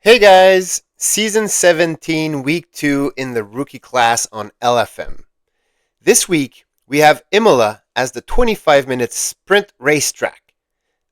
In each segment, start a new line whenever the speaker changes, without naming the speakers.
Hey guys, Season 17, Week 2 in the rookie class on LFM. This week, we have Imola as the 25-minute sprint racetrack.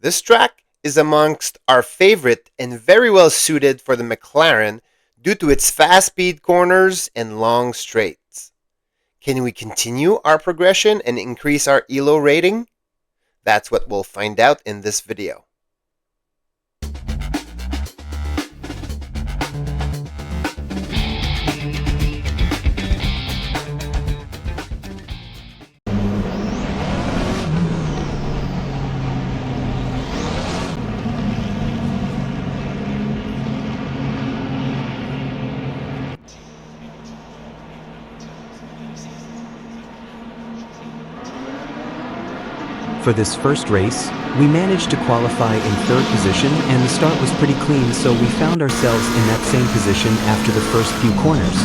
This track is amongst our favorite and very well suited for the McLaren due to its fast speed corners and long straights. Can we continue our progression and increase our ELO rating? That's what we'll find out in this video.
For this first race, we managed to qualify in third position and the start was pretty clean, so we found ourselves in that same position after the first few corners.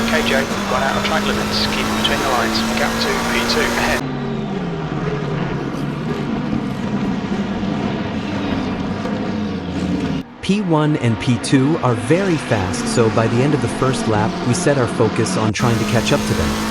Okay, Joe, you've gone out of track limits. Keep it between the lines. Gap to P2 ahead.
P1 and P2 are very fast, so by the end of the first lap, we set our focus on trying to catch up to them.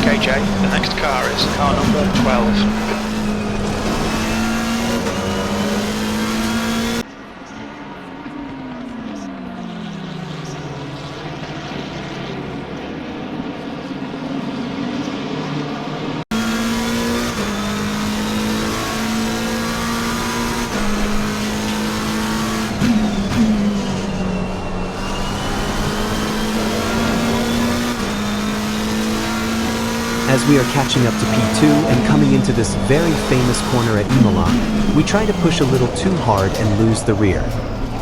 Okay, Jay, the next car is car number 12.
As we are catching up to P2 and coming into this very famous corner at Imola, we try to push a little too hard and lose the rear.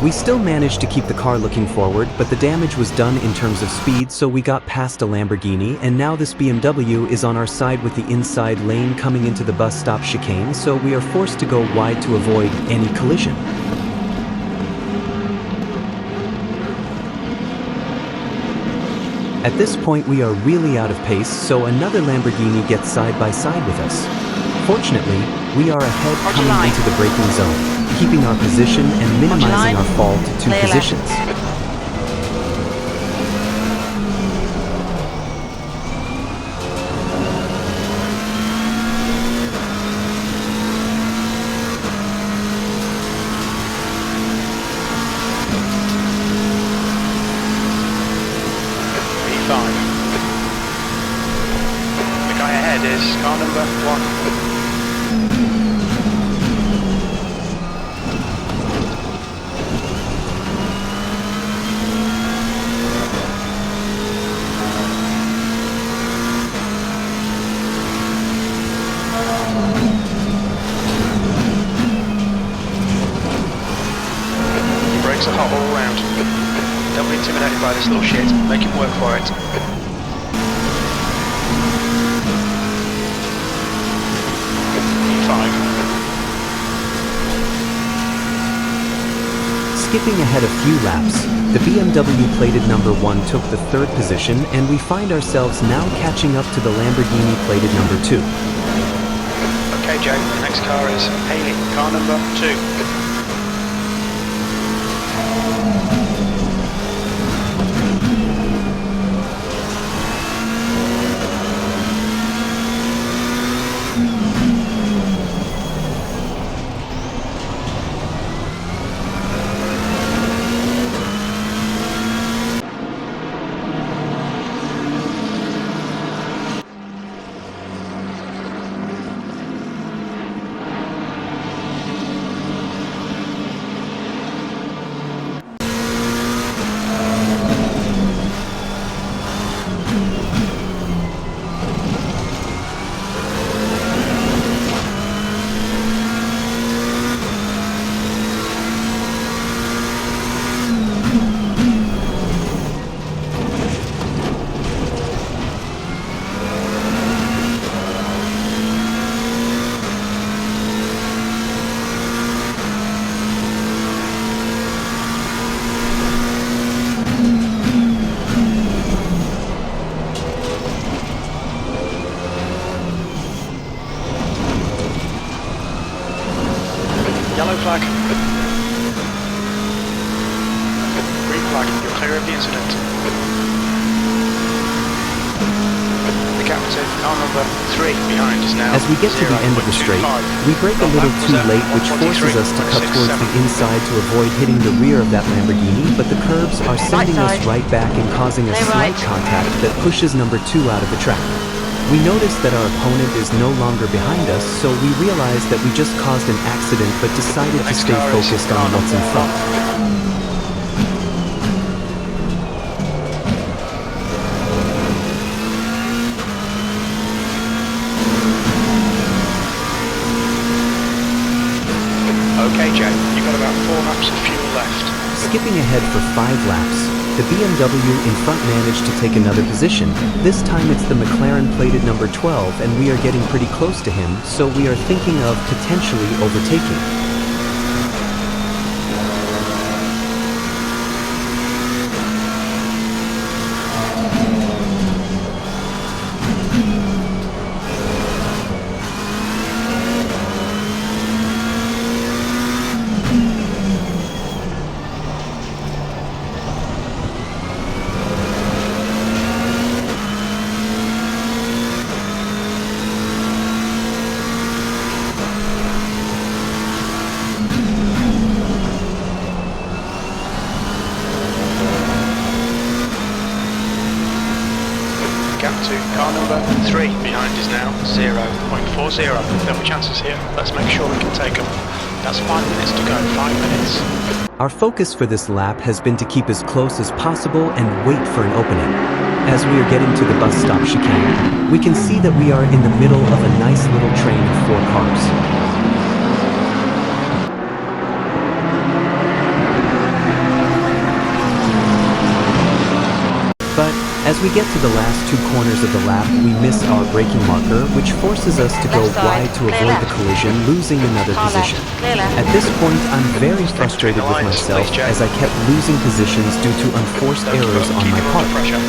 We still managed to keep the car looking forward, but the damage was done in terms of speed, so we got past a Lamborghini, and now this BMW is on our side with the inside lane coming into the bus stop chicane, so we are forced to go wide to avoid any collision. At this point we are really out of pace, so another Lamborghini gets side by side with us. Fortunately, we are ahead coming into the braking zone, keeping our position and minimizing our fall to 2 positions.
The guy ahead is car number 1. Brakes are hot all round. Don't be intimidated by this little shit. Make him work for it.
Skipping ahead a few laps, the BMW plated number 1 took the 3rd position, and we find ourselves now catching up to the Lamborghini plated number 2.
Okay, Joe, the next car is Haley, car number 2. Yellow flag. Green flag, you're clear of the incident. The gap to car number 3 behind is now
As we get to the end of the straight, we brake a little too late, which forces us to cut towards the inside to avoid hitting the rear of that Lamborghini, but the curbs are sending us right back and causing a slight contact that pushes number 2 out of the track. We notice that our opponent is no longer behind us, so we realize that we just caused an accident but decided to stay focused on what's in front.
Okay, Joe, you've got about 4 laps of fuel left.
Skipping ahead for 5 laps, the BMW in front managed to take another position. This time it's the McLaren plated number 12, and we are getting pretty close to him, so we are thinking of potentially overtaking.
Gap to car number 3 behind is now 0.40. No more chances here. Let's make sure we can take them. That's 5 minutes to go. 5 minutes.
Our focus for this lap has been to keep as close as possible and wait for an opening. As we are getting to the bus stop chicane, we can see that we are in the middle of a nice little train of 4 cars. But as we get to the last 2 corners of the lap, we miss our braking marker, which forces us to go wide to avoid the collision, losing another position. At this point, I'm very frustrated with myself as I kept losing positions due to unforced errors on my part.
The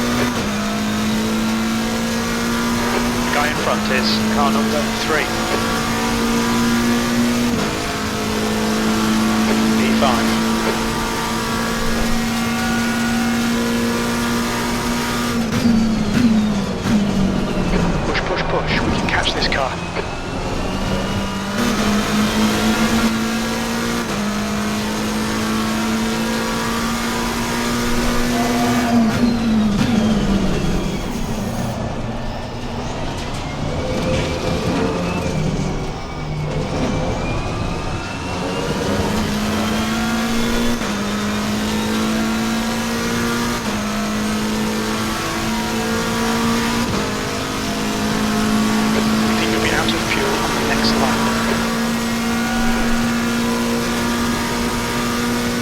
guy in front is car number 3. E5. Push, we can catch this car.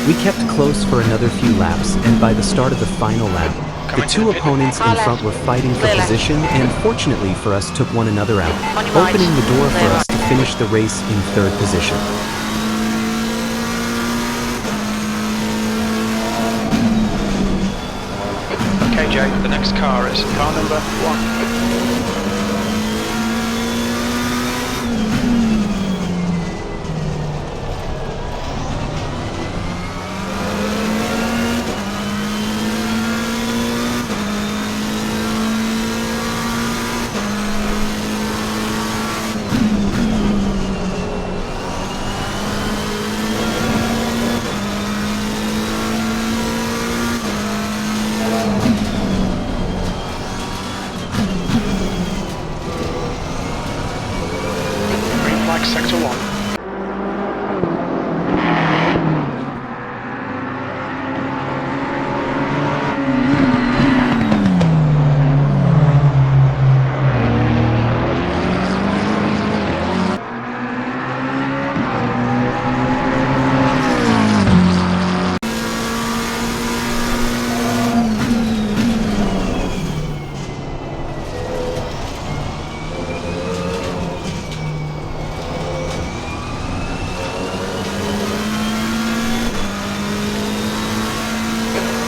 We kept close for another few laps, and by the start of the final lap, the 2 opponents in front were fighting for position and fortunately for us took one another out, opening the door for us to finish the race in 3rd position.
Okay, Jay, the next car is car number 1. Green flag sector 1.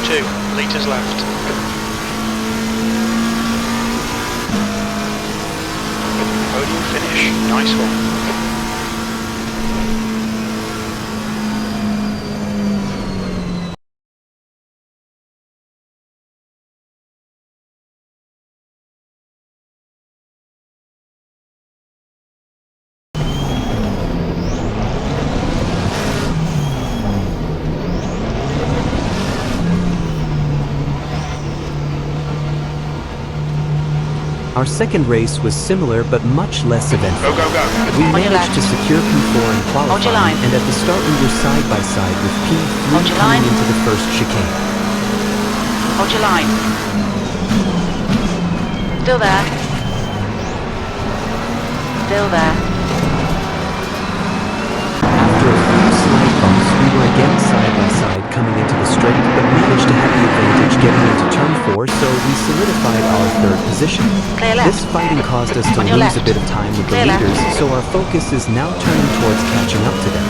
2 litres left. Podium finish, nice one.
Our second race was similar but much less eventful.
Go, go, go.
We
On your
managed
left.
to secure P4 in
Hold your
qualifying,
line.
and at the start we were side by side with P3
Hold your
coming
line.
into the first chicane.
Hold your line. Still there. Still there.
After a few slight bumps, we were again side by side coming into the straight, but managed to have the advantage getting into turn 4, so we solidified our third position.
Clear left.
This fighting caused us to
On your
lose a
left.
bit of time with the
Clear left.
leaders, so our focus is now turning towards catching up to them.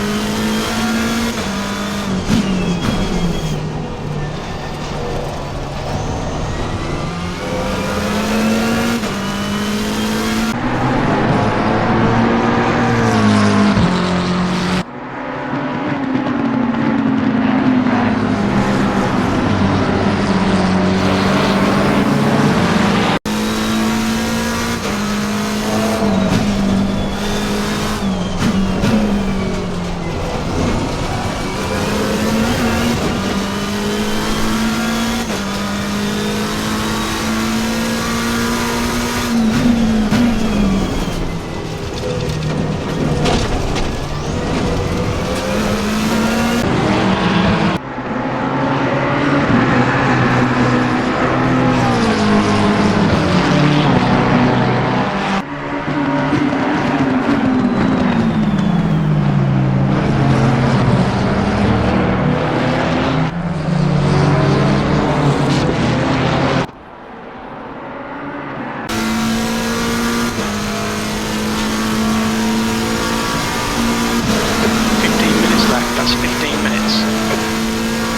That's 15 minutes.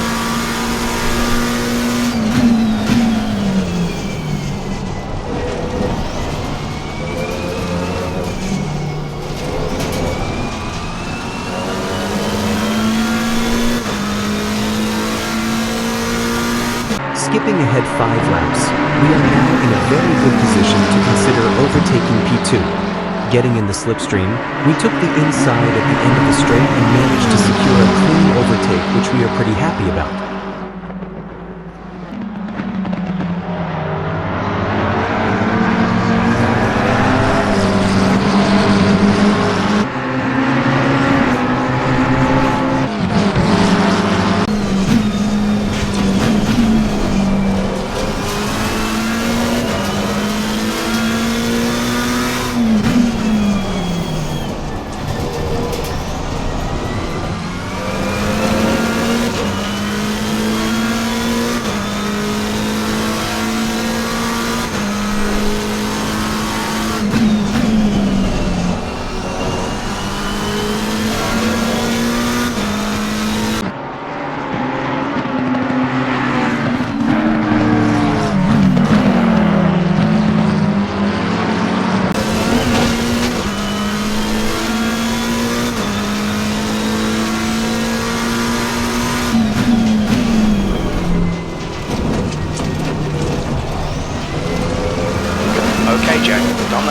Skipping ahead 5 laps, we are now in a very good position to consider overtaking P2. Getting in the slipstream, we took the inside at the end of the straight and managed to secure a clean overtake, which we are pretty happy about.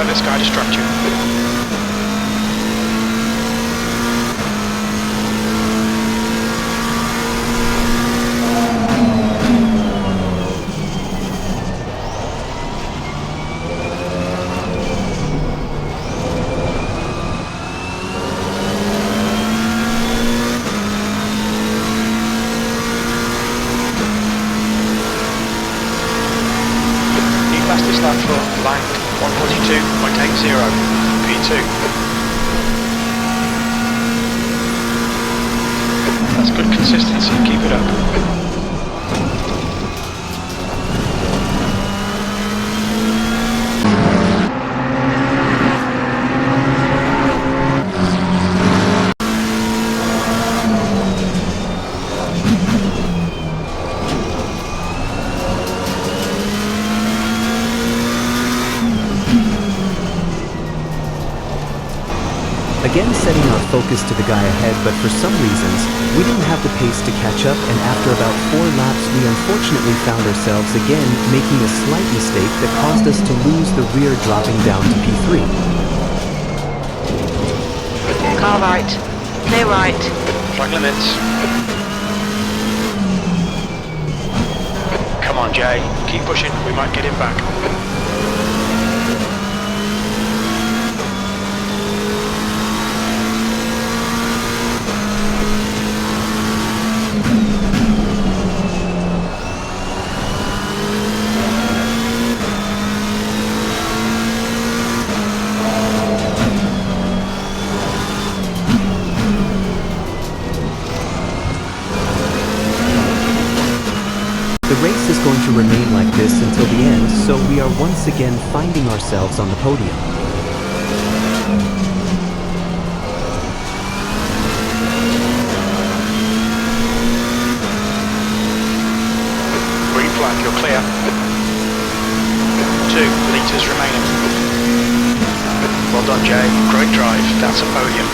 Don't let this guy distract you. Fastest lap for blank 142.80 P2. That's good consistency, keep it up.
Again setting our focus to the guy ahead, but for some reasons, we didn't have the pace to catch up, and after about 4 laps we unfortunately found ourselves again making a slight mistake that caused us to lose the rear, dropping down to P3.
Car right. Clear right.
Track limits. Come on Jay, keep pushing, we might get him back.
The race is going to remain like this until the end, so we are once again finding ourselves on the podium.
Green flag, you're clear. 2 litres remaining. Well done Jay, great drive, that's a podium.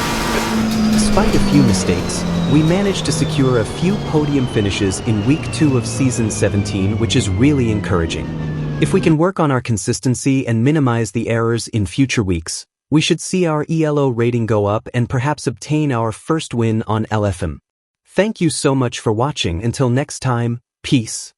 Despite a few mistakes, we managed to secure a few podium finishes in week 2 of season 17, which is really encouraging. If we can work on our consistency and minimize the errors in future weeks, we should see our ELO rating go up and perhaps obtain our first win on LFM. Thank you so much for watching. Until next time, peace.